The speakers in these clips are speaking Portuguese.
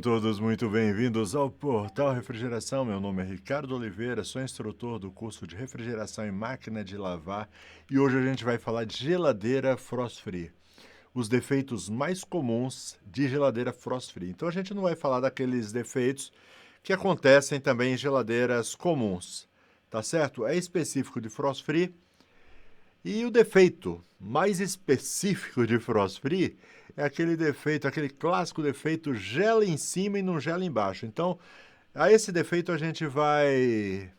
todos muito bem-vindos ao Portal Refrigeração. Meu nome é Ricardo Oliveira, sou instrutor do curso de refrigeração e máquina de lavar e hoje a gente vai falar de geladeira frost free. Os defeitos mais comuns de geladeira frost free. Então a gente não vai falar daqueles defeitos que acontecem também em geladeiras comuns, tá certo? É específico de frost free. E o defeito mais específico de frost free é aquele defeito, aquele clássico defeito, gela em cima e não gela embaixo. Então, a esse defeito a gente vai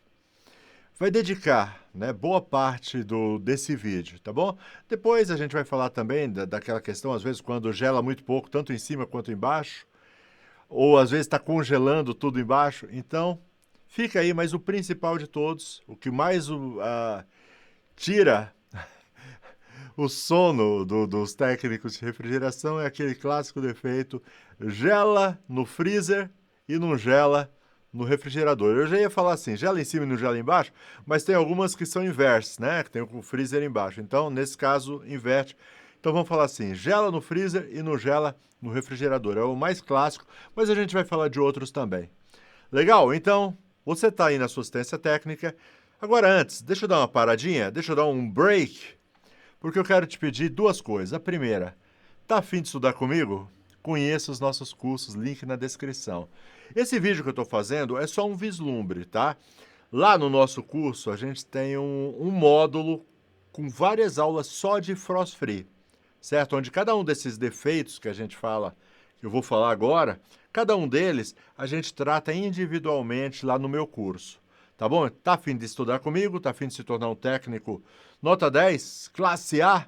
dedicar, né, boa parte desse vídeo, tá bom? Depois a gente vai falar também daquela questão, às vezes, quando gela muito pouco, tanto em cima quanto embaixo, ou às vezes está congelando tudo embaixo. Então, fica aí, mas o principal de todos, o que mais tira o sono dos técnicos de refrigeração é aquele clássico defeito, gela no freezer e não gela no refrigerador. Eu já ia falar assim, gela em cima e não gela embaixo, mas tem algumas que são inversos, né? Que tem o freezer embaixo. Então, nesse caso, inverte. Então vamos falar assim, gela no freezer e não gela no refrigerador. É o mais clássico, mas a gente vai falar de outros também. Legal? Então, você está aí na sua assistência técnica. Agora antes, deixa eu dar uma paradinha, deixa eu dar um break, porque eu quero te pedir duas coisas. A primeira, tá afim de estudar comigo? Conheça os nossos cursos, link na descrição. Esse vídeo que eu estou fazendo é só um vislumbre, tá? Lá no nosso curso, a gente tem um módulo com várias aulas só de frost free, certo? Onde cada um desses defeitos que a gente fala, que eu vou falar agora, cada um deles a gente trata individualmente lá no meu curso. Tá bom? Tá afim de estudar comigo? Tá afim de se tornar um técnico nota 10, classe A,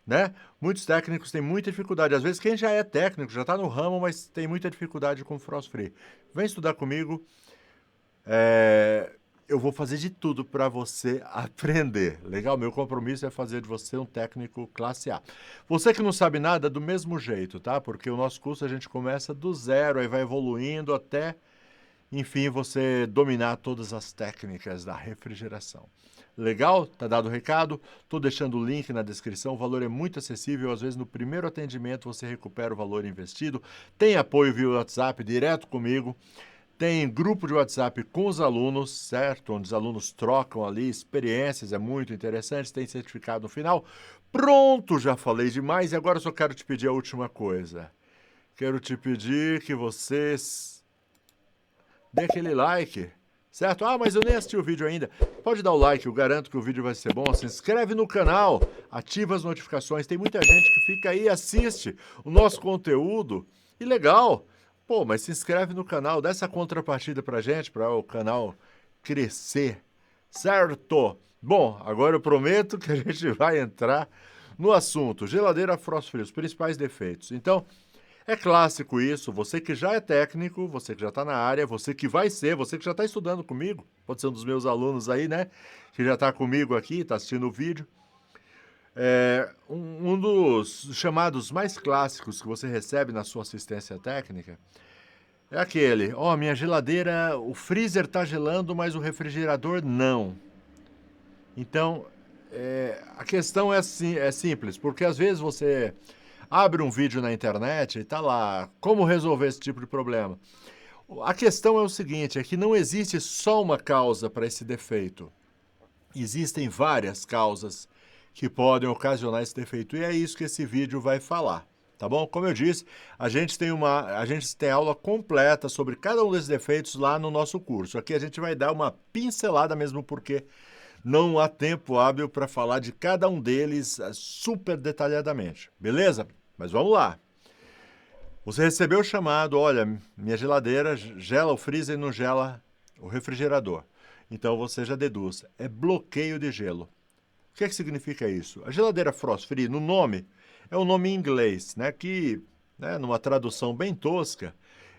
né? Muitos técnicos têm muita dificuldade. Às vezes quem já é técnico, já está no ramo, mas tem muita dificuldade com frost free. Vem estudar comigo. Eu vou fazer de tudo para você aprender. Legal? Meu compromisso é fazer de você um técnico classe A. Você que não sabe nada, do mesmo jeito, tá? Porque o nosso curso a gente começa do zero, aí vai evoluindo até, enfim, você dominar todas as técnicas da refrigeração. Legal? Tá dado o recado? Tô deixando o link na descrição, o valor é muito acessível, às vezes no primeiro atendimento você recupera o valor investido. Tem apoio via WhatsApp direto comigo, tem grupo de WhatsApp com os alunos, certo? Onde os alunos trocam ali experiências, é muito interessante, tem certificado no final. Pronto, já falei demais e agora eu só quero te pedir a última coisa. Quero te pedir que vocês dê aquele like, certo? Ah, mas eu nem assisti o vídeo ainda. Pode dar o like, eu garanto que o vídeo vai ser bom. Se inscreve no canal, ativa as notificações. Tem muita gente que fica aí e assiste o nosso conteúdo. E legal. Pô, mas se inscreve no canal, dá essa contrapartida pra gente, para o canal crescer, certo? Bom, agora eu prometo que a gente vai entrar no assunto. Geladeira frost free, os principais defeitos. Então, é clássico isso, você que já é técnico, você que já está na área, você que vai ser, você que já está estudando comigo, pode ser um dos meus alunos aí, né, que já está comigo aqui, está assistindo o vídeo. Um dos chamados mais clássicos que você recebe na sua assistência técnica é aquele, ó, minha geladeira, o freezer está gelando, mas o refrigerador não. Então, a questão é simples, porque às vezes você abre um vídeo na internet e tá lá, como resolver esse tipo de problema. A questão é o seguinte, é que não existe só uma causa para esse defeito. Existem várias causas que podem ocasionar esse defeito, e é isso que esse vídeo vai falar, tá bom? Como eu disse, a gente tem aula completa sobre cada um desses defeitos lá no nosso curso. Aqui a gente vai dar uma pincelada mesmo porque não há tempo hábil para falar de cada um deles super detalhadamente, beleza? Mas vamos lá. Você recebeu o chamado, olha, minha geladeira gela o freezer e não gela o refrigerador. Então você já deduz, é bloqueio de gelo. O que é que significa isso? A geladeira frost free, no nome, é um nome em inglês, né, que, né, numa tradução bem tosca,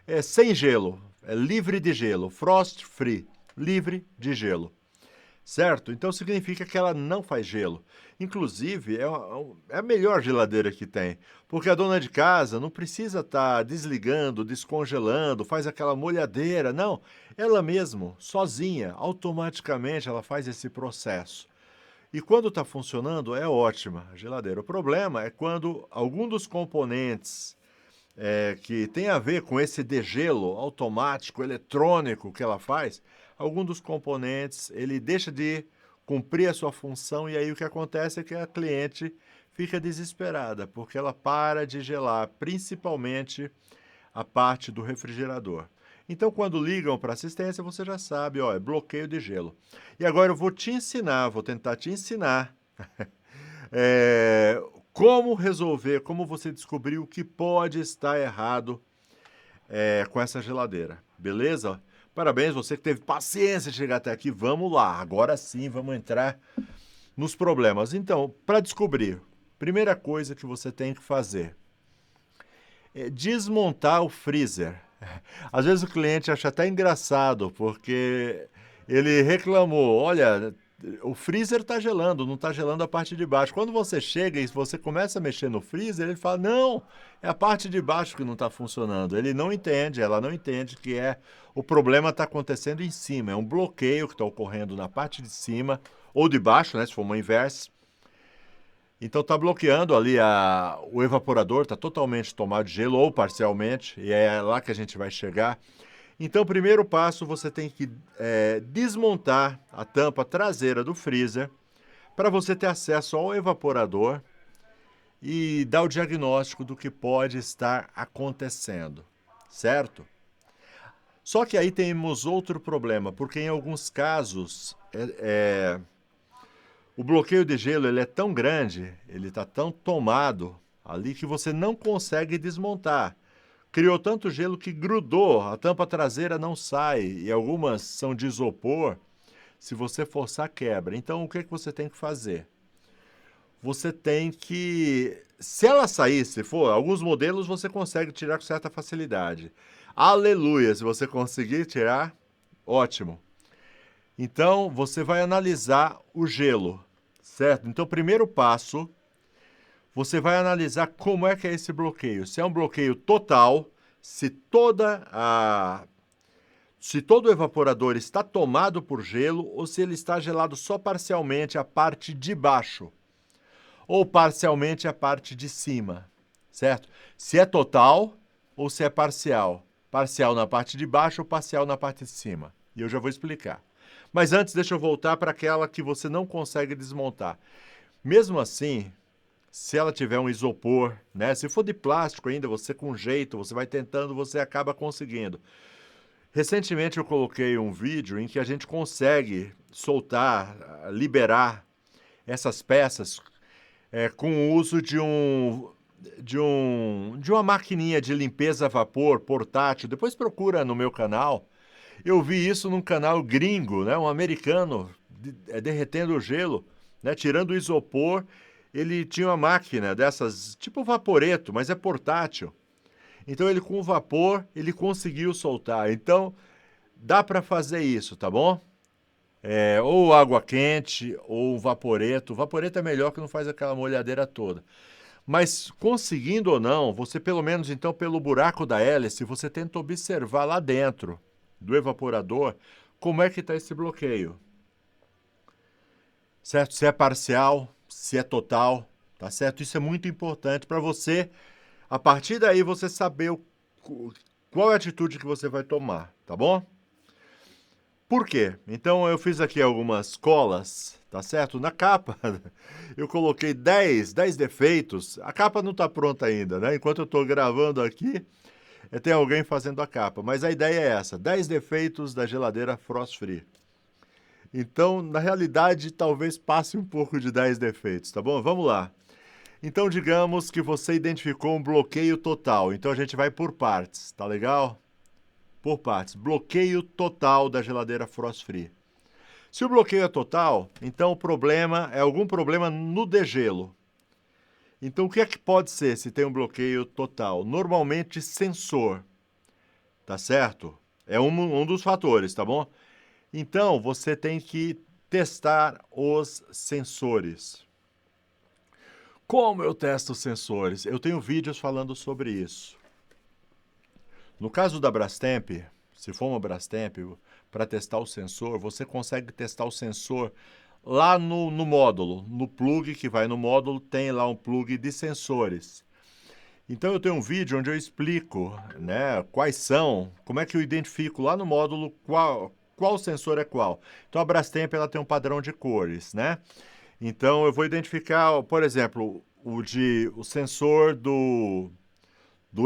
é sem gelo, é livre de gelo, frost free, livre de gelo. Certo? Então significa que ela não faz gelo. Inclusive, é a melhor geladeira que tem, porque a dona de casa não precisa estar desligando, descongelando, faz aquela molhadeira, não. Ela mesmo, sozinha, automaticamente ela faz esse processo. E quando está funcionando, é ótima a geladeira. O problema é quando algum dos componentes que tem a ver com esse degelo automático, eletrônico que ela faz, algum dos componentes ele deixa de cumprir a sua função e aí o que acontece é que a cliente fica desesperada, porque ela para de gelar, principalmente a parte do refrigerador. Então, quando ligam para assistência, você já sabe, ó, é bloqueio de gelo. E agora eu vou te ensinar, vou tentar te ensinar é, como resolver, como você descobrir o que pode estar errado com essa geladeira, beleza? Parabéns, você que teve paciência de chegar até aqui. Vamos lá, agora sim vamos entrar nos problemas. Então, para descobrir, primeira coisa que você tem que fazer é desmontar o freezer. Às vezes o cliente acha até engraçado, porque ele reclamou, olha, o freezer está gelando, não está gelando a parte de baixo. Quando você chega e você começa a mexer no freezer, ele fala, não, é a parte de baixo que não está funcionando. Ele não entende, ela não entende que o problema está acontecendo em cima, é um bloqueio que está ocorrendo na parte de cima, ou de baixo, né, se for uma inversa. Então está bloqueando ali o evaporador, está totalmente tomado de gelo ou parcialmente, e é lá que a gente vai chegar. Então, primeiro passo, você tem que desmontar a tampa traseira do freezer para você ter acesso ao evaporador e dar o diagnóstico do que pode estar acontecendo, certo? Só que aí temos outro problema, porque em alguns casos o bloqueio de gelo ele é tão grande, ele está tão tomado ali que você não consegue desmontar. Criou tanto gelo que grudou, a tampa traseira não sai, e algumas são de isopor, se você forçar quebra. Então o que você tem que fazer? Você tem que, se ela sair, se for, alguns modelos você consegue tirar com certa facilidade. Aleluia, se você conseguir tirar, ótimo. Então você vai analisar o gelo, certo? Então primeiro passo, você vai analisar como é que é esse bloqueio. Se é um bloqueio total, se todo o evaporador está tomado por gelo ou se ele está gelado só parcialmente a parte de baixo ou parcialmente a parte de cima, certo? Se é total ou se é parcial. Parcial na parte de baixo ou parcial na parte de cima. E eu já vou explicar. Mas antes, deixa eu voltar para aquela que você não consegue desmontar. Mesmo assim, se ela tiver um isopor, né? Se for de plástico ainda, você com jeito, você vai tentando, você acaba conseguindo. Recentemente eu coloquei um vídeo em que a gente consegue soltar, liberar essas peças com o uso de uma maquininha de limpeza a vapor portátil. Depois procura no meu canal. Eu vi isso num canal gringo, né? Um americano derretendo o gelo, né? Tirando o isopor. Ele tinha uma máquina dessas, tipo vaporeto, mas é portátil. Então ele com o vapor, ele conseguiu soltar. Então dá para fazer isso, tá bom? Ou água quente, ou um vaporeto. O vaporeto é melhor que não faz aquela molhadeira toda. Mas conseguindo ou não, você pelo menos então pelo buraco da hélice, você tenta observar lá dentro do evaporador como é que está esse bloqueio. Certo? Se é parcial, se é total, tá certo? Isso é muito importante para você, a partir daí você saber qual é a atitude que você vai tomar, tá bom? Por quê? Então eu fiz aqui algumas colas, tá certo? Na capa eu coloquei 10 defeitos. A capa não está pronta ainda, né? Enquanto eu estou gravando aqui, tem alguém fazendo a capa. Mas a ideia é essa, 10 defeitos da geladeira Frost Free. Então, na realidade, talvez passe um pouco de 10 defeitos, tá bom? Vamos lá. Então, digamos que você identificou um bloqueio total. Então, a gente vai por partes, tá legal? Por partes. Bloqueio total da geladeira Frost Free. Se o bloqueio é total, então o problema é algum problema no degelo. Então, o que é que pode ser se tem um bloqueio total? Normalmente, sensor, tá certo? É um dos fatores, tá bom? Então, você tem que testar os sensores. Como eu testo os sensores? Eu tenho vídeos falando sobre isso. No caso da Brastemp, se for uma Brastemp, para testar o sensor, você consegue testar o sensor lá no módulo, no plug que vai no módulo, tem lá um plug de sensores. Então eu tenho um vídeo onde eu explico, né, quais são, como é que eu identifico lá no módulo qual sensor é qual. Então a Brastemp ela tem um padrão de cores, né? Então eu vou identificar, por exemplo, o sensor do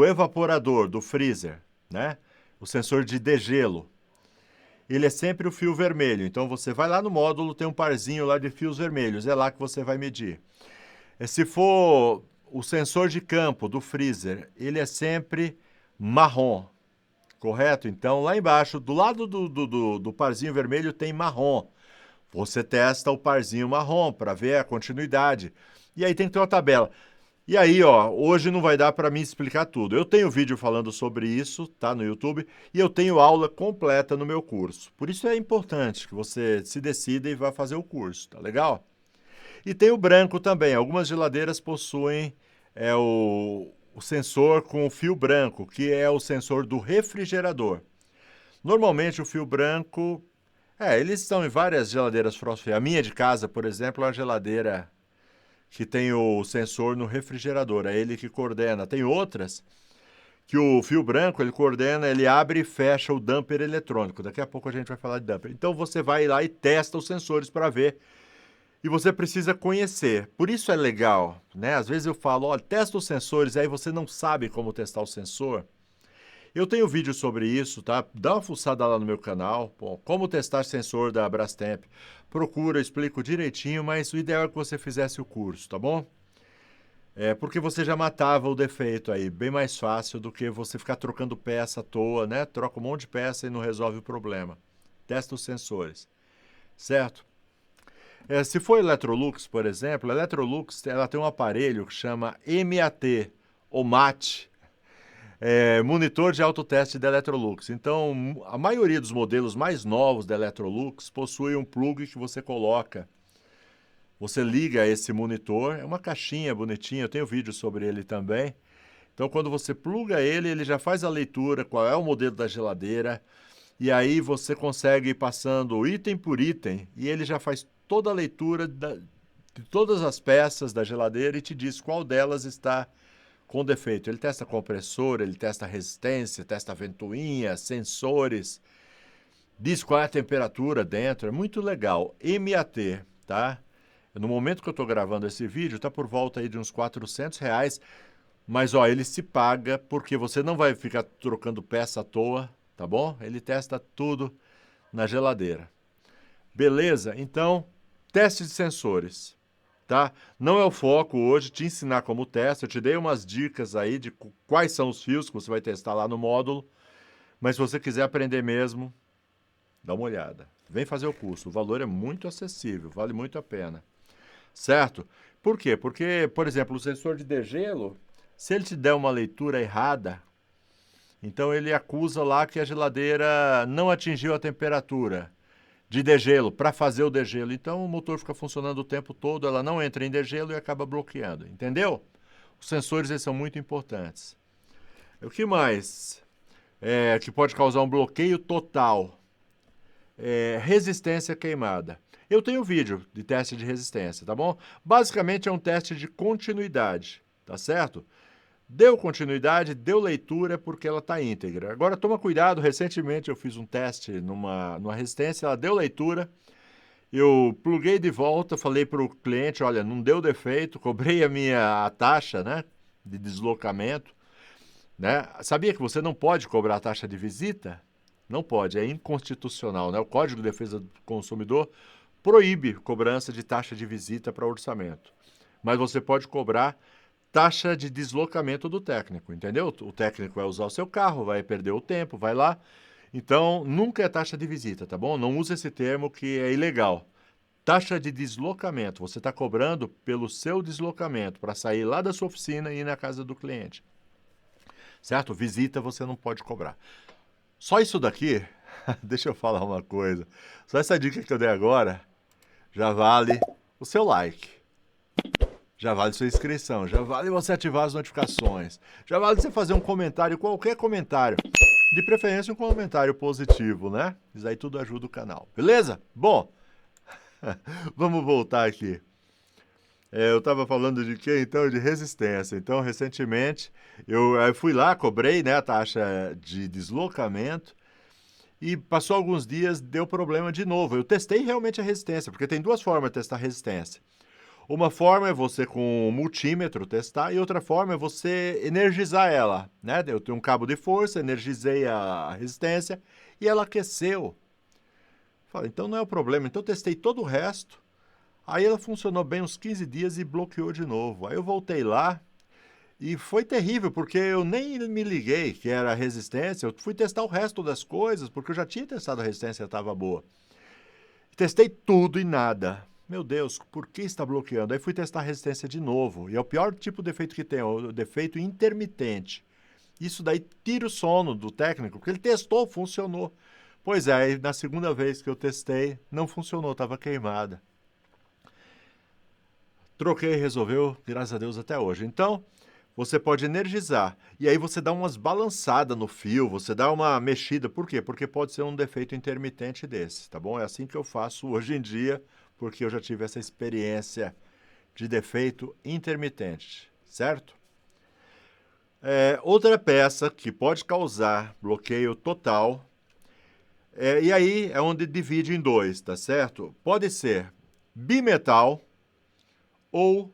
evaporador, do freezer, né? O sensor de degelo. Ele é sempre o fio vermelho. Então você vai lá no módulo, tem um parzinho lá de fios vermelhos, é lá que você vai medir. Se for o sensor de campo do freezer, ele é sempre marrom, correto? Então lá embaixo, do lado do parzinho vermelho tem marrom. Você testa o parzinho marrom para ver a continuidade. E aí tem que ter uma tabela. E aí, ó, hoje não vai dar para mim explicar tudo. Eu tenho vídeo falando sobre isso, tá, no YouTube, e eu tenho aula completa no meu curso. Por isso é importante que você se decida e vá fazer o curso, tá legal? E tem o branco também. Algumas geladeiras possuem o sensor com o fio branco, que é o sensor do refrigerador. Normalmente o fio branco... eles estão em várias geladeiras frost free. A minha de casa, por exemplo, é uma geladeira que tem o sensor no refrigerador, é ele que coordena. Tem outras que o fio branco, ele coordena, ele abre e fecha o damper eletrônico. Daqui a pouco a gente vai falar de damper. Então você vai lá e testa os sensores para ver. E você precisa conhecer. Por isso é legal, né? Às vezes eu falo, olha, testa os sensores, aí você não sabe como testar o sensor. Eu tenho vídeo sobre isso, tá? Dá uma fuçada lá no meu canal. Bom, como testar sensor da Brastemp. Procura, eu explico direitinho, mas o ideal é que você fizesse o curso, tá bom? Porque você já matava o defeito aí, bem mais fácil do que você ficar trocando peça à toa, né? Troca um monte de peça e não resolve o problema. Testa os sensores, certo? Se for Electrolux, por exemplo, a Electrolux ela tem um aparelho que chama MAT, ou MAT, monitor de autoteste da Electrolux. Então, a maioria dos modelos mais novos da Electrolux possui um plug que você coloca. Você liga esse monitor, é uma caixinha bonitinha, eu tenho vídeo sobre ele também. Então, quando você pluga ele, ele já faz a leitura, qual é o modelo da geladeira, e aí você consegue ir passando item por item, e ele já faz toda a leitura de todas as peças da geladeira e te diz qual delas está com defeito. Ele testa compressor, ele testa resistência, testa ventoinha, sensores, diz qual é a temperatura dentro, é muito legal. MAT, tá? No momento que eu estou gravando esse vídeo, está por volta aí de uns R$400, mas ó, ele se paga porque você não vai ficar trocando peça à toa, tá bom? Ele testa tudo na geladeira. Beleza? Então, teste de sensores, tá? Não é o foco hoje te ensinar como testa, eu te dei umas dicas aí de quais são os fios que você vai testar lá no módulo, mas se você quiser aprender mesmo, dá uma olhada. Vem fazer o curso, o valor é muito acessível, vale muito a pena. Certo? Por quê? Porque, por exemplo, o sensor de degelo, se ele te der uma leitura errada, então ele acusa lá que a geladeira não atingiu a temperatura de degelo para fazer o degelo. Então o motor fica funcionando o tempo todo, ela não entra em degelo e acaba bloqueando. Entendeu? Os sensores eles são muito importantes. O que mais? Que pode causar um bloqueio total. Resistência queimada. Eu tenho vídeo de teste de resistência, tá bom? Basicamente é um teste de continuidade, tá certo? Deu continuidade, deu leitura porque ela está íntegra. Agora toma cuidado, recentemente eu fiz um teste numa resistência, ela deu leitura, eu pluguei de volta, falei para o cliente, olha, não deu defeito, cobrei a taxa, né, de deslocamento, né? Sabia que você não pode cobrar a taxa de visita? Não pode, é inconstitucional, né? O Código de Defesa do Consumidor proíbe cobrança de taxa de visita para orçamento. Mas você pode cobrar taxa de deslocamento do técnico, entendeu? O técnico vai usar o seu carro, vai perder o tempo, vai lá. Então, nunca é taxa de visita, tá bom? Não use esse termo que é ilegal. Taxa de deslocamento, você está cobrando pelo seu deslocamento para sair lá da sua oficina e ir na casa do cliente. Certo? Visita você não pode cobrar. Só isso daqui, deixa eu falar uma coisa, só essa dica que eu dei agora já vale o seu like, já vale sua inscrição, já vale você ativar as notificações, já vale você fazer um comentário, qualquer comentário, de preferência um comentário positivo, né? Isso aí tudo ajuda o canal, beleza? Bom, vamos voltar aqui. Eu estava falando de quê? Então, de resistência. Então, recentemente, eu fui lá, cobrei, né, a taxa de deslocamento e passou alguns dias, deu problema de novo. Eu testei realmente a resistência, porque tem duas formas de testar resistência. Uma forma é você com um multímetro testar e outra forma é você energizar ela, né? Eu tenho um cabo de força, energizei a resistência e ela aqueceu. Falei, então não é o problema. Então eu testei todo o resto. Aí ela funcionou bem uns 15 dias e bloqueou de novo. Aí eu voltei lá e foi terrível, porque eu nem me liguei que era a resistência. Eu fui testar o resto das coisas, porque eu já tinha testado a resistência e estava boa. Testei tudo e nada. Meu Deus, por que está bloqueando? Aí fui testar a resistência de novo. E é o pior tipo de defeito que tem, é o defeito intermitente. Isso daí tira o sono do técnico, porque ele testou, funcionou. Pois é, aí na segunda vez que eu testei, não funcionou, estava queimada. Troquei, resolveu, graças a Deus, até hoje. Então, você pode energizar. E aí você dá umas balançadas no fio, você dá uma mexida. Por quê? Porque pode ser um defeito intermitente desse, tá bom? É assim que eu faço hoje em dia, porque eu já tive essa experiência de defeito intermitente, certo? Outra peça que pode causar bloqueio total, e aí é onde divide em dois, tá certo? Pode ser bimetal ou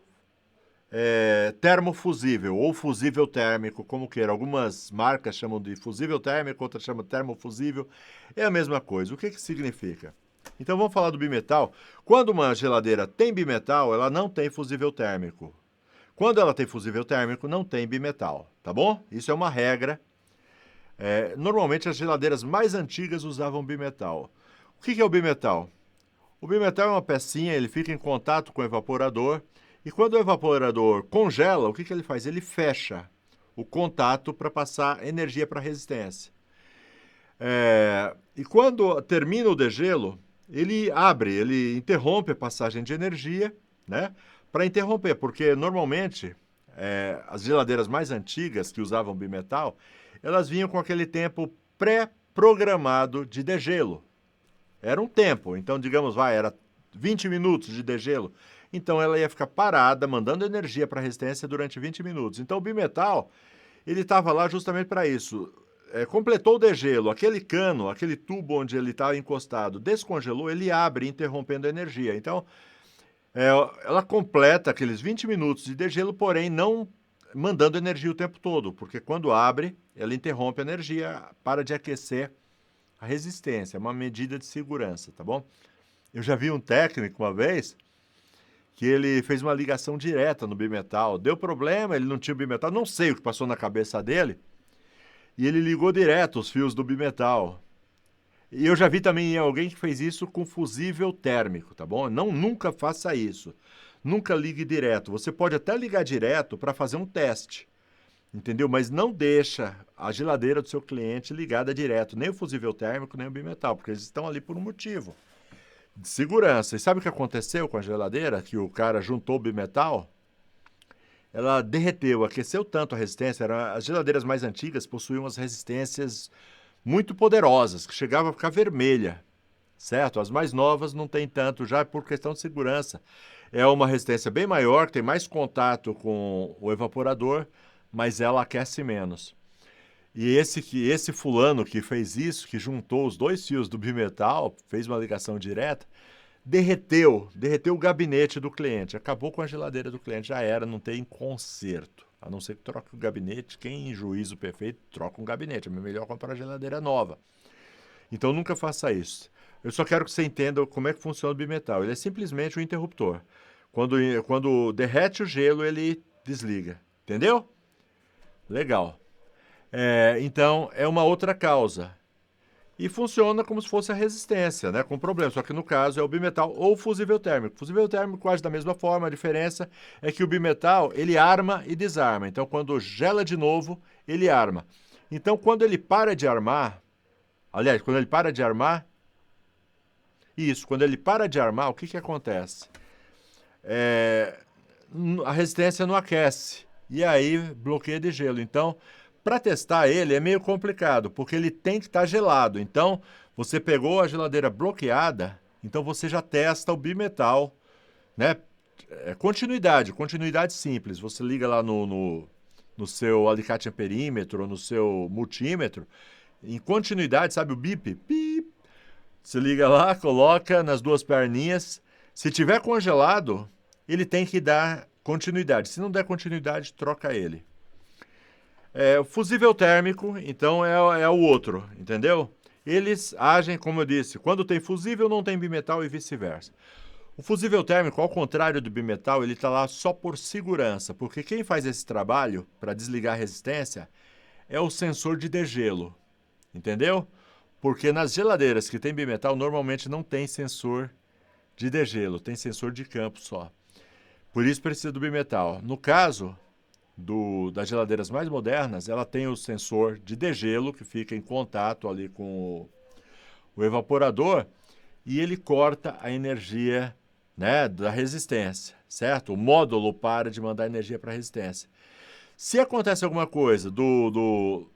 termofusível ou fusível térmico, como queira. Algumas marcas chamam de fusível térmico, outras chamam de termofusível. É a mesma coisa. O que que significa? Então vamos falar do bimetal. Quando uma geladeira tem bimetal, ela não tem fusível térmico. Quando ela tem fusível térmico, não tem bimetal, tá bom? Isso é uma regra. Normalmente as geladeiras mais antigas usavam bimetal. O que que é o bimetal? O bimetal é uma pecinha, ele fica em contato com o evaporador. E quando o evaporador congela, o que que ele faz? Ele fecha o contato para passar energia para a resistência. E quando termina o degelo, ele abre, ele interrompe a passagem de energia, né? Para interromper, porque normalmente as geladeiras mais antigas que usavam bimetal, elas vinham com aquele tempo pré-programado de degelo. Era um tempo, então digamos, era 20 minutos de degelo. Então ela ia ficar parada, mandando energia para a resistência durante 20 minutos. Então o bimetal, ele estava lá justamente para isso. Completou o degelo, aquele cano, aquele tubo onde ele estava encostado, descongelou, ele abre, interrompendo a energia. Então ela completa aqueles 20 minutos de degelo, porém não mandando energia o tempo todo, porque quando abre, ela interrompe a energia, para de aquecer a resistência, é uma medida de segurança, tá bom? Eu já vi um técnico uma vez que ele fez uma ligação direta no bimetal. Deu problema, ele não tinha bimetal, não sei o que passou na cabeça dele, e ele ligou direto os fios do bimetal. E eu já vi também alguém que fez isso com fusível térmico, tá bom? Não, nunca faça isso. Nunca ligue direto. Você pode até ligar direto para fazer um teste, entendeu? Mas não deixa a geladeira do seu cliente ligada direto, nem o fusível térmico, nem o bimetal, porque eles estão ali por um motivo de segurança. E sabe o que aconteceu com a geladeira? Que o cara juntou o bimetal, ela derreteu, aqueceu tanto a resistência. As geladeiras mais antigas possuíam umas resistências muito poderosas, que chegavam a ficar vermelha, certo? As mais novas não tem tanto, já por questão de segurança. É uma resistência bem maior, tem mais contato com o evaporador, mas ela aquece menos. E esse fulano que fez isso, que juntou os dois fios do bimetal, fez uma ligação direta, derreteu o gabinete do cliente, acabou com a geladeira do cliente, já era, não tem conserto. A não ser que troque o gabinete, quem em juízo perfeito troca um gabinete, é melhor comprar a geladeira nova. Então nunca faça isso. Eu só quero que você entenda como é que funciona o bimetal. Ele é simplesmente um interruptor. Quando derrete o gelo, ele desliga. Entendeu? Legal. Então, é uma outra causa. E funciona como se fosse a resistência, né? Com problema. Só que no caso é o bimetal ou o fusível térmico. O fusível térmico age da mesma forma, a diferença é que o bimetal, ele arma e desarma. Então, quando gela de novo, ele arma. Então, quando ele para de armar, aliás, quando ele para de armar, quando ele para de armar, o que que acontece? A resistência não aquece. E aí bloqueia de gelo. Então, para testar ele é meio complicado, porque ele tem que estar gelado. Então, você pegou a geladeira bloqueada, então você já testa o bimetal, né? continuidade simples. Você liga lá no seu alicate amperímetro, no seu multímetro, em continuidade, sabe o bip? Bip. Você liga lá, coloca nas duas perninhas. Se tiver congelado, ele tem que dar continuidade. Se não der continuidade, troca ele. O fusível térmico, então, é o outro, entendeu? Eles agem, como eu disse, quando tem fusível, não tem bimetal e vice-versa. O fusível térmico, ao contrário do bimetal, ele está lá só por segurança, porque quem faz esse trabalho para desligar a resistência é o sensor de degelo, entendeu? Porque nas geladeiras que tem bimetal, normalmente não tem sensor de degelo, tem sensor de campo só. Por isso precisa do bimetal. No caso das geladeiras mais modernas, ela tem o sensor de degelo, que fica em contato ali com o evaporador, e ele corta a energia, né, da resistência, certo? O módulo para de mandar energia para a resistência. Se acontece alguma coisa do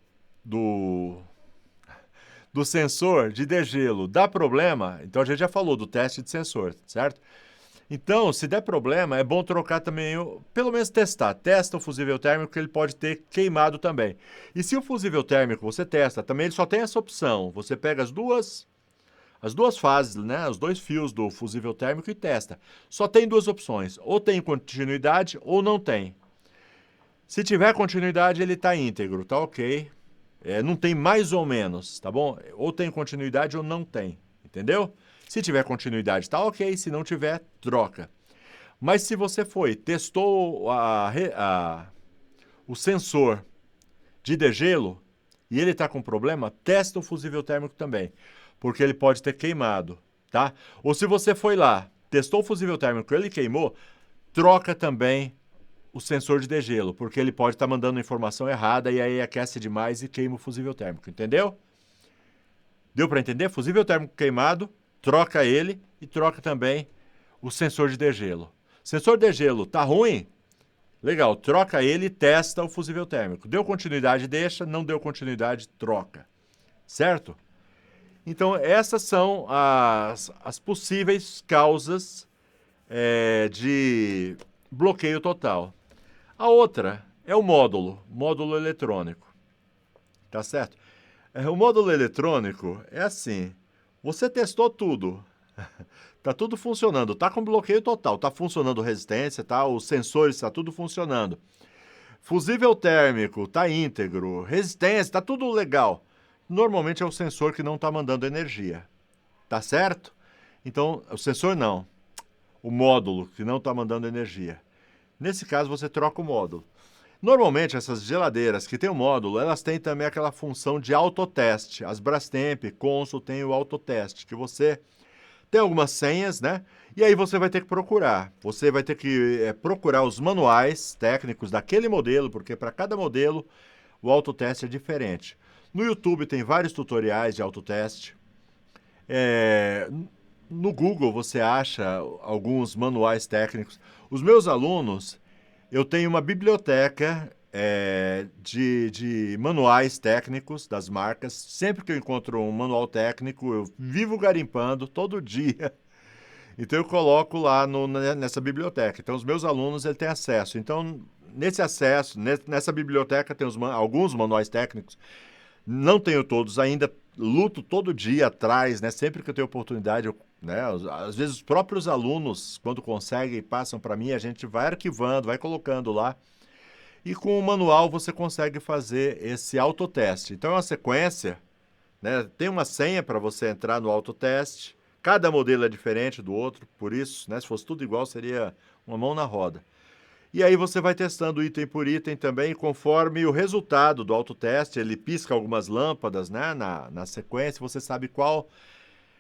sensor de degelo dá problema, então a gente já falou do teste de sensor, certo? Então, se der problema, é bom trocar também, pelo menos testar. Testa o fusível térmico, que ele pode ter queimado também. E se o fusível térmico você testa, também ele só tem essa opção. Você pega as duas fases, né, os dois fios do fusível térmico e testa. Só tem duas opções, ou tem continuidade ou não tem. Se tiver continuidade, ele está íntegro, tá ok. Não tem mais ou menos, tá bom? Ou tem continuidade ou não tem, entendeu? Se tiver continuidade, tá ok. Se não tiver, troca. Mas se você testou o sensor de degelo e ele está com problema, testa o fusível térmico também, porque ele pode ter queimado, tá? Ou se você foi lá, testou o fusível térmico e ele queimou, troca também o sensor de degelo, porque ele pode estar mandando informação errada e aí aquece demais e queima o fusível térmico, entendeu? Deu para entender? Fusível térmico queimado, troca ele e troca também o sensor de degelo. Sensor de degelo tá ruim? Legal, troca ele e testa o fusível térmico. Deu continuidade, deixa. Não deu continuidade, troca. Certo? Então, essas são as possíveis causas de bloqueio total. A outra é o módulo eletrônico. Tá certo? O módulo eletrônico é assim, você testou tudo, tá tudo funcionando, tá com bloqueio total, tá funcionando resistência, tá? Os sensores, tá tudo funcionando. Fusível térmico, tá íntegro, resistência, tá tudo legal. Normalmente é o sensor que não tá mandando energia, tá certo? Então, o sensor não, o módulo que não tá mandando energia. Nesse caso, você troca o módulo. Normalmente, essas geladeiras que tem o módulo, elas têm também aquela função de autoteste. As Brastemp, Consul têm o autoteste, que você tem algumas senhas, né? E aí você vai ter que procurar. Você vai ter que procurar os manuais técnicos daquele modelo, porque para cada modelo o autoteste é diferente. No YouTube tem vários tutoriais de autoteste. No Google você acha alguns manuais técnicos. Os meus alunos... Eu tenho uma biblioteca de manuais técnicos das marcas. Sempre que eu encontro um manual técnico, eu vivo garimpando todo dia. Então, eu coloco lá nessa biblioteca. Então, os meus alunos têm acesso. Então, nessa biblioteca tem alguns manuais técnicos. Não tenho todos ainda. Luto todo dia atrás, né? Sempre que eu tenho oportunidade, né? Às vezes os próprios alunos, quando conseguem, passam para mim, a gente vai arquivando, vai colocando lá. E com o manual você consegue fazer esse autoteste. Então é uma sequência, né? Tem uma senha para você entrar no autoteste. Cada modelo é diferente do outro, por isso, né? Se fosse tudo igual, seria uma mão na roda. E aí você vai testando item por item também, conforme o resultado do autoteste, ele pisca algumas lâmpadas, né, na sequência, você sabe qual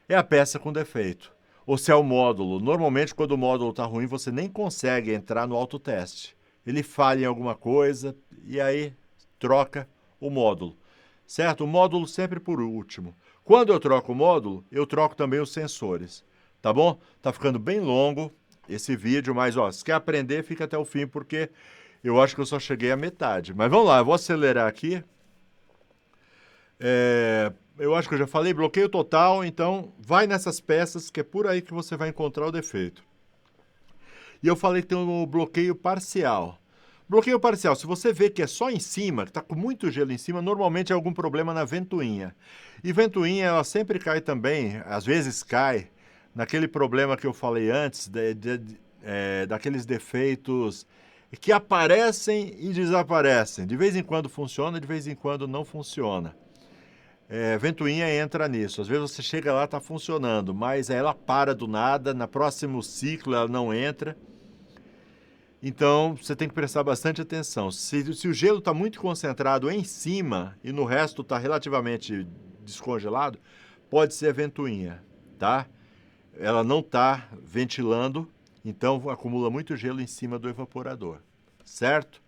é a peça com defeito. Ou se é o módulo. Normalmente, quando o módulo está ruim, você nem consegue entrar no autoteste. Ele falha em alguma coisa e aí troca o módulo. Certo? O módulo sempre por último. Quando eu troco o módulo, eu troco também os sensores. Tá bom? Tá ficando bem longo esse vídeo, mas ó, se quer aprender, fica até o fim, porque eu acho que eu só cheguei à metade. Mas vamos lá, eu vou acelerar aqui. Eu acho que eu já falei, bloqueio total, então vai nessas peças que é por aí que você vai encontrar o defeito. E eu falei que tem um bloqueio parcial. Bloqueio parcial, se você vê que é só em cima, que está com muito gelo em cima, normalmente é algum problema na ventoinha. E ventoinha, ela sempre cai também, às vezes cai, naquele problema que eu falei antes, daqueles defeitos que aparecem e desaparecem. De vez em quando funciona, de vez em quando não funciona. Ventoinha entra nisso. Às vezes você chega lá, está funcionando, mas ela para do nada, no próximo ciclo ela não entra. Então, você tem que prestar bastante atenção. Se o gelo está muito concentrado em cima e no resto está relativamente descongelado, pode ser a ventoinha, tá? Ela não está ventilando, então acumula muito gelo em cima do evaporador, certo?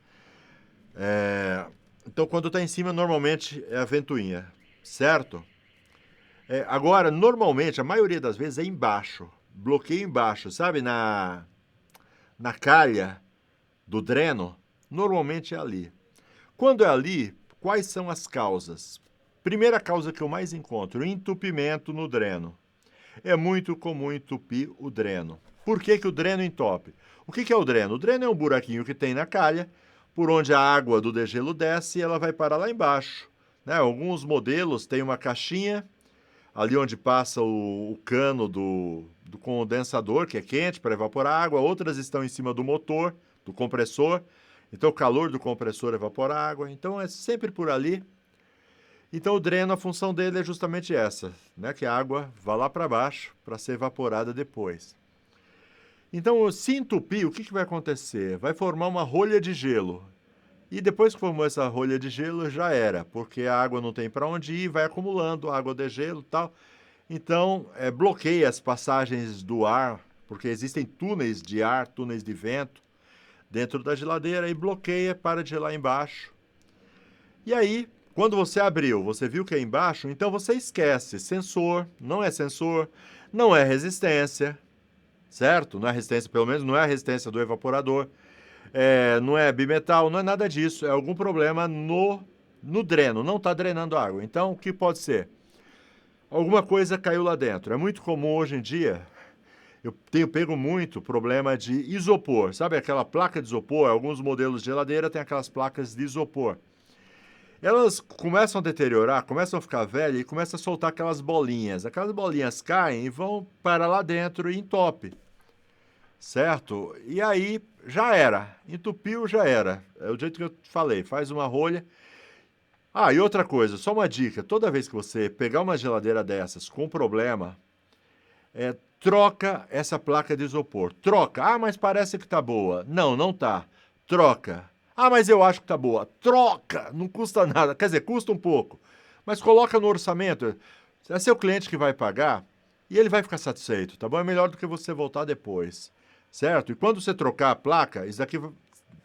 Então, quando está em cima, normalmente é a ventoinha, certo? Agora, normalmente, a maioria das vezes é embaixo, bloqueio embaixo, sabe? Na calha do dreno, normalmente é ali. Quando é ali, quais são as causas? Primeira causa que eu mais encontro, entupimento no dreno. É muito comum entupir o dreno. Por que o dreno entope? O que é o dreno? O dreno é um buraquinho que tem na calha, por onde a água do degelo desce e ela vai parar lá embaixo. Né? Alguns modelos têm uma caixinha, ali onde passa o cano do condensador, que é quente para evaporar água. Outras estão em cima do motor, do compressor. Então, o calor do compressor evapora a água. Então, é sempre por ali. Então, o dreno, a função dele é justamente essa, né? Que a água vá lá para baixo para ser evaporada depois. Então, se entupir, o que vai acontecer? Vai formar uma rolha de gelo. E depois que formou essa rolha de gelo, já era, porque a água não tem para onde ir, vai acumulando água de gelo e tal. Então, bloqueia as passagens do ar, porque existem túneis de ar, túneis de vento, dentro da geladeira, e bloqueia, para de gelar embaixo. E aí, quando você abriu, você viu que é embaixo, então você esquece. Sensor, não é sensor, não é resistência, certo? Não é resistência, pelo menos não é a resistência do evaporador. Não é bimetal, não é nada disso. É algum problema no dreno, não está drenando água. Então, o que pode ser? Alguma coisa caiu lá dentro. É muito comum hoje em dia, eu tenho pego muito problema de isopor. Sabe aquela placa de isopor? Alguns modelos de geladeira têm aquelas placas de isopor. Elas começam a deteriorar, começam a ficar velhas e começam a soltar aquelas bolinhas. Aquelas bolinhas caem e vão para lá dentro e entope. Certo? E aí, já era. Entupiu, já era. É o jeito que eu falei, faz uma rolha. Ah, e outra coisa, só uma dica. Toda vez que você pegar uma geladeira dessas com problema, troca essa placa de isopor. Troca. Ah, mas parece que tá boa. Não, não tá. Troca. Ah, mas eu acho que tá boa. Troca! Não custa nada. Quer dizer, custa um pouco. Mas coloca no orçamento. É seu cliente que vai pagar e ele vai ficar satisfeito, tá bom? É melhor do que você voltar depois. Certo? E quando você trocar a placa, isso aqui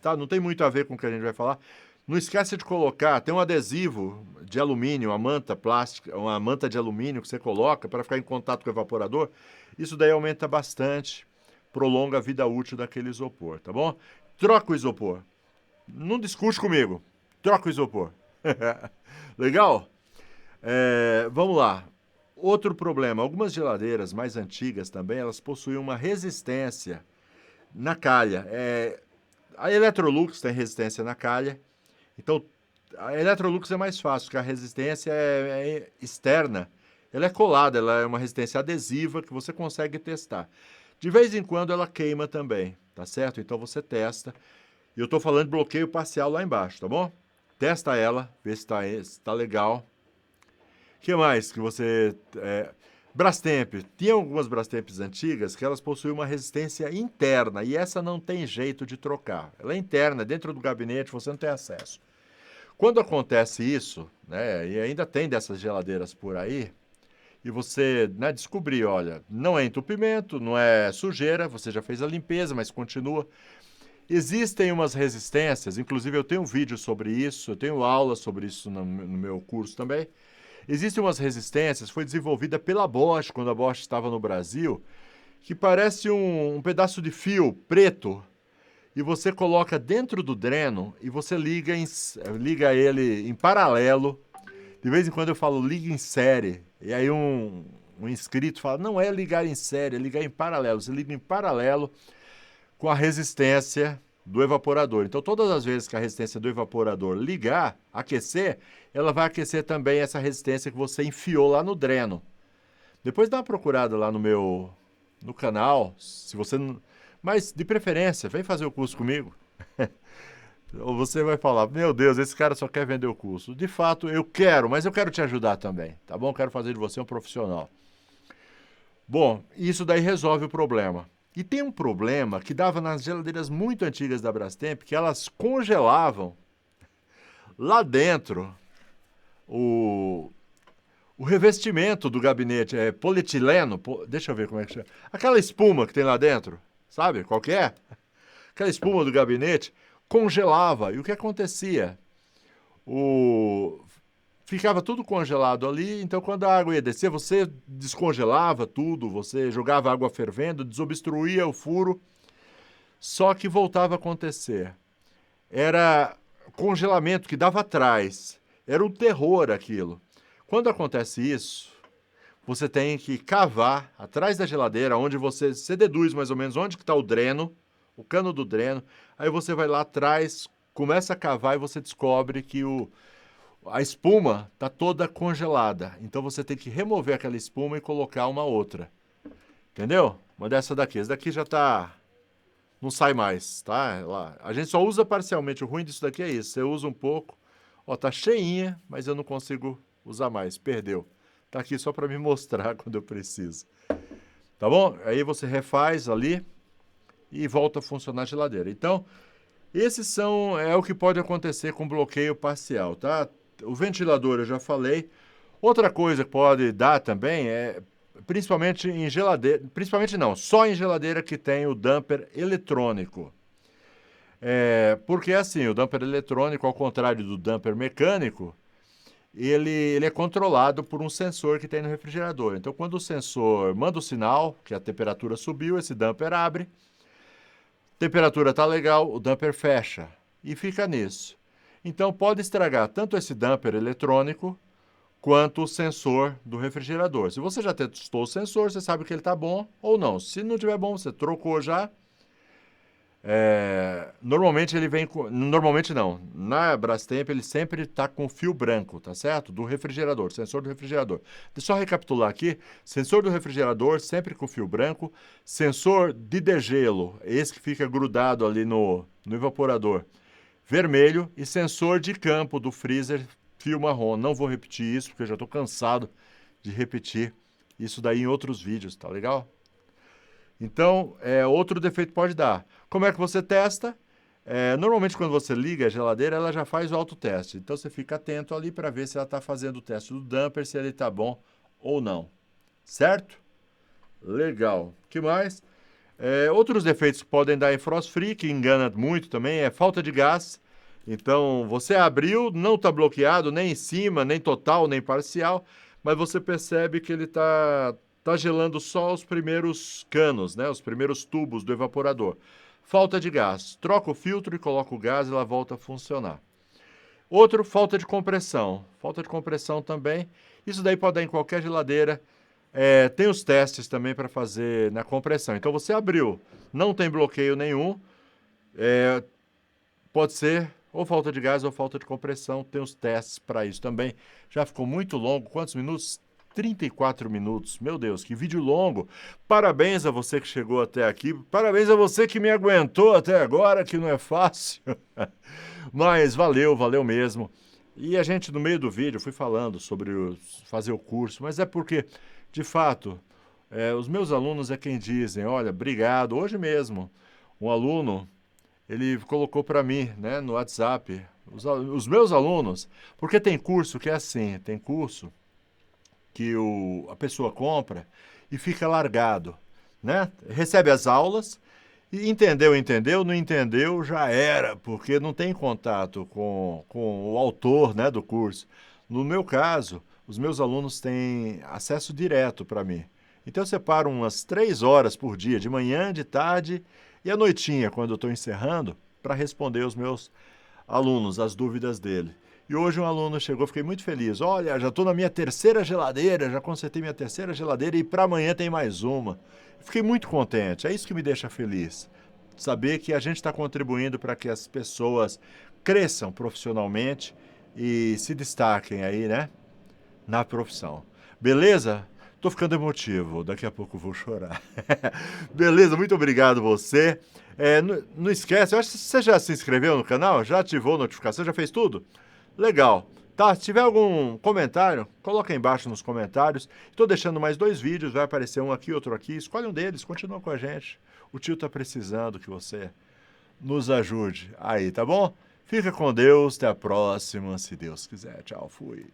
tá, não tem muito a ver com o que a gente vai falar. Não esquece de colocar, tem um adesivo de alumínio, uma manta plástica, uma manta de alumínio que você coloca para ficar em contato com o evaporador. Isso daí aumenta bastante, prolonga a vida útil daquele isopor, tá bom? Troca o isopor. Não discute comigo. Troca o isopor. Legal? Vamos lá. Outro problema, algumas geladeiras mais antigas também, elas possuem uma resistência na calha. A Electrolux tem resistência na calha. Então, a Electrolux é mais fácil, porque a resistência é externa. Ela é colada, ela é uma resistência adesiva que você consegue testar. De vez em quando ela queima também, tá certo? Então você testa. E eu estou falando de bloqueio parcial lá embaixo, tá bom? Testa ela, vê se está legal. O que mais que você... Brastemp. Tinha algumas Brastemps antigas que elas possuíam uma resistência interna e essa não tem jeito de trocar. Ela é interna, dentro do gabinete, você não tem acesso. Quando acontece isso, né, e ainda tem dessas geladeiras por aí, e você, né, descobrir, olha, não é entupimento, não é sujeira, você já fez a limpeza, mas continua. Existem umas resistências, inclusive eu tenho um vídeo sobre isso, eu tenho aula sobre isso no meu curso também. Existem umas resistências, foi desenvolvida pela Bosch, quando a Bosch estava no Brasil, que parece um pedaço de fio preto, e você coloca dentro do dreno e você liga ele em paralelo. De vez em quando eu falo liga em série, e aí um inscrito fala, não é ligar em série, é ligar em paralelo. Você liga em paralelo com a resistência do evaporador. Então, todas as vezes que a resistência do evaporador ligar, aquecer, ela vai aquecer também essa resistência que você enfiou lá no dreno. Depois dá uma procurada lá no canal, se você não... Mas, de preferência, vem fazer o curso comigo. Ou você vai falar, meu Deus, esse cara só quer vender o curso. De fato, eu quero, mas eu quero te ajudar também, tá bom? Quero fazer de você um profissional. Bom, isso daí resolve o problema. E tem um problema que dava nas geladeiras muito antigas da Brastemp, que elas congelavam lá dentro o revestimento do gabinete, polietileno, deixa eu ver como é que chama. Aquela espuma que tem lá dentro, sabe qual que é? Aquela espuma do gabinete congelava. E o que acontecia? Ficava tudo congelado ali, então quando a água ia descer, você descongelava tudo, você jogava água fervendo, desobstruía o furo, só que voltava a acontecer. Era congelamento que dava atrás, era um terror aquilo. Quando acontece isso, você tem que cavar atrás da geladeira, onde você deduz mais ou menos onde que está o dreno, o cano do dreno, aí você vai lá atrás, começa a cavar e você descobre que a espuma está toda congelada. Então você tem que remover aquela espuma e colocar uma outra. Entendeu? Uma dessa daqui. Essa daqui já está... Não sai mais, tá? A gente só usa parcialmente. O ruim disso daqui é isso. Você usa um pouco. Ó, tá cheinha, mas eu não consigo usar mais. Perdeu. Tá aqui só para me mostrar quando eu preciso. Tá bom? Aí você refaz ali e volta a funcionar a geladeira. Então, é o que pode acontecer com bloqueio parcial, tá? O ventilador eu já falei. Outra coisa que pode dar também principalmente em geladeira, principalmente não, só em geladeira que tem o damper eletrônico. Porque assim, o damper eletrônico, ao contrário do damper mecânico, ele é controlado por um sensor que tem no refrigerador. Então, quando o sensor manda o sinal que a temperatura subiu, esse damper abre, temperatura está legal, o damper fecha e fica nisso. Então, pode estragar tanto esse damper eletrônico quanto o sensor do refrigerador. Se você já testou o sensor, você sabe que ele está bom ou não. Se não estiver bom, você trocou já. Normalmente ele vem com... Normalmente não. Na Brastemp ele sempre está com fio branco, tá certo? Do refrigerador, sensor do refrigerador. Deixa eu só recapitular aqui. Sensor do refrigerador sempre com fio branco. Sensor de degelo, esse que fica grudado ali no evaporador, vermelho. E sensor de campo do freezer, fio marrom. Não vou repetir isso, porque eu já estou cansado de repetir isso daí em outros vídeos, tá legal? Então, outro defeito pode dar. Como é que você testa? Normalmente, quando você liga a geladeira, ela já faz o autoteste. Então, você fica atento ali para ver se ela está fazendo o teste do damper, se ele está bom ou não. Certo? Legal. O que mais? Outros defeitos que podem dar em frost free, que engana muito também, é falta de gás. Então, você abriu, não está bloqueado, nem em cima, nem total, nem parcial, mas você percebe que ele está gelando só os primeiros canos, né? Os primeiros tubos do evaporador. Falta de gás. Troca o filtro e coloca o gás e ela volta a funcionar. Outro, falta de compressão. Falta de compressão também. Isso daí pode dar em qualquer geladeira. Tem os testes também para fazer na compressão. Então, você abriu, não tem bloqueio nenhum. Pode ser ou falta de gás ou falta de compressão. Tem os testes para isso também. Já ficou muito longo. Quantos minutos? 34 minutos. Meu Deus, que vídeo longo. Parabéns a você que chegou até aqui. Parabéns a você que me aguentou até agora, que não é fácil. Mas valeu, valeu mesmo. E a gente, no meio do vídeo, fui falando sobre fazer o curso, mas é porque, de fato, os meus alunos é quem dizem, olha, obrigado. Hoje mesmo, um aluno, ele colocou para mim, né, no WhatsApp, os meus alunos, porque tem curso que é assim, tem curso que a pessoa compra e fica largado, né? Recebe as aulas e entendeu, não entendeu, já era, porque não tem contato com o autor, né, do curso. No meu caso, os meus alunos têm acesso direto para mim. Então eu separo umas 3 horas por dia, de manhã, de tarde e à noitinha, quando eu estou encerrando, para responder os meus alunos, as dúvidas dele. E hoje um aluno chegou, fiquei muito feliz. Olha, já estou na minha 3ª geladeira, já consertei minha 3ª geladeira e para amanhã tem mais uma. Fiquei muito contente, é isso que me deixa feliz. saber que a gente está contribuindo para que as pessoas cresçam profissionalmente e se destaquem aí, né, na profissão. Beleza? Tô ficando emotivo, daqui a pouco eu vou chorar. Beleza, muito obrigado você. Não esquece, eu acho que você já se inscreveu no canal, já ativou a notificação, já fez tudo? Legal. Tá, se tiver algum comentário, coloca aí embaixo nos comentários. Estou deixando mais 2 vídeos, vai aparecer um aqui, outro aqui. Escolhe um deles, continua com a gente. O tio tá precisando que você nos ajude aí, tá bom? Fica com Deus, até a próxima, se Deus quiser. Tchau, fui.